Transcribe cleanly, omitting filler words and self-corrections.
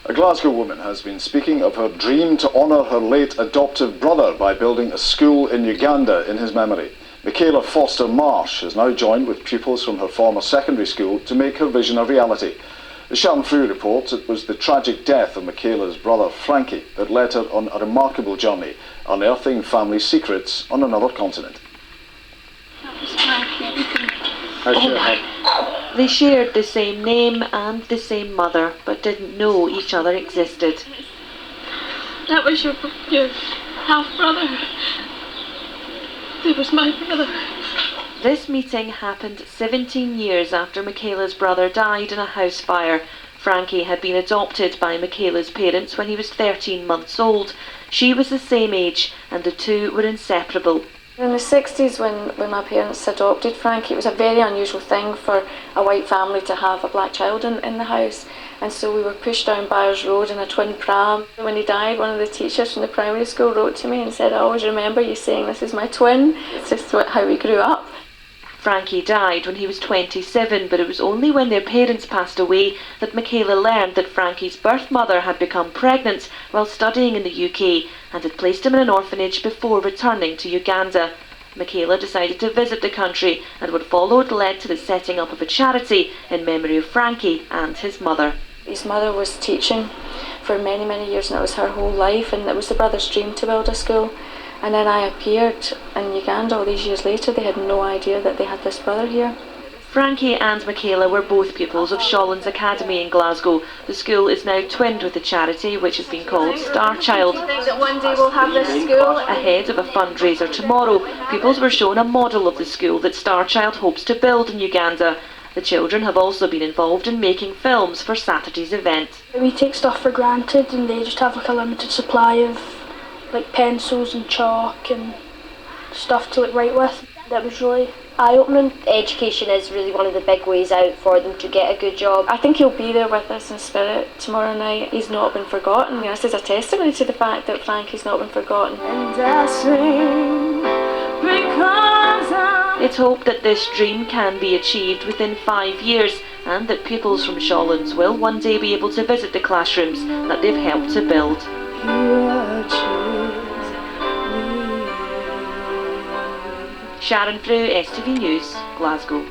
A Glasgow woman has been speaking of her dream to honour her late adoptive brother by building a school in Uganda in his memory. Michaela Foster Marsh has now joined with pupils from her former secondary school to make her vision a reality. The Shan Fu reports it was the tragic death of Michaela's brother Frankie that led her on a remarkable journey, unearthing family secrets on another continent. They shared the same name and the same mother, but didn't know each other existed. That was your half-brother. It was my brother. This meeting happened 17 years after Michaela's brother died in a house fire. Frankie had been adopted by Michaela's parents when he was 13 months old. She was the same age, and the two were inseparable. In the 60s, when my parents adopted Frankie, it was a very unusual thing for a white family to have a black child in the house. And so we were pushed down Byers Road in a twin pram. When he died, one of the teachers from the primary school wrote to me and said, "I always remember you saying this is my twin." It's just how we grew up. Frankie died when he was 27, but it was only when their parents passed away that Michaela learned that Frankie's birth mother had become pregnant while studying in the UK and had placed him in an orphanage before returning to Uganda. Michaela decided to visit the country, and what followed led to the setting up of a charity in memory of Frankie and his mother. His mother was teaching for many, many years, and it was her whole life, and it was the brother's dream to build a school. And then I appeared in Uganda all these years later. They had no idea that they had this brother here. Frankie and Michaela were both pupils of Shawlands Academy in Glasgow. The school is now twinned with the charity, which has been called Starchild. Do you think that one day we'll have this school? Ahead of a fundraiser tomorrow, pupils were shown a model of the school that Starchild hopes to build in Uganda. The children have also been involved in making films for Saturday's event. We take stuff for granted, and they just have like a limited supply of like pencils and chalk and stuff to write with. That was really eye-opening. Education is really one of the big ways out for them to get a good job. I think he'll be there with us in spirit tomorrow night. He's not been forgotten. This is a testimony to the fact that Frankie's not been forgotten. And I sing because it's hoped that this dream can be achieved within 5 years, and that pupils from Shawlands will one day be able to visit the classrooms that they've helped to build. Sharon Frew, STV News, Glasgow.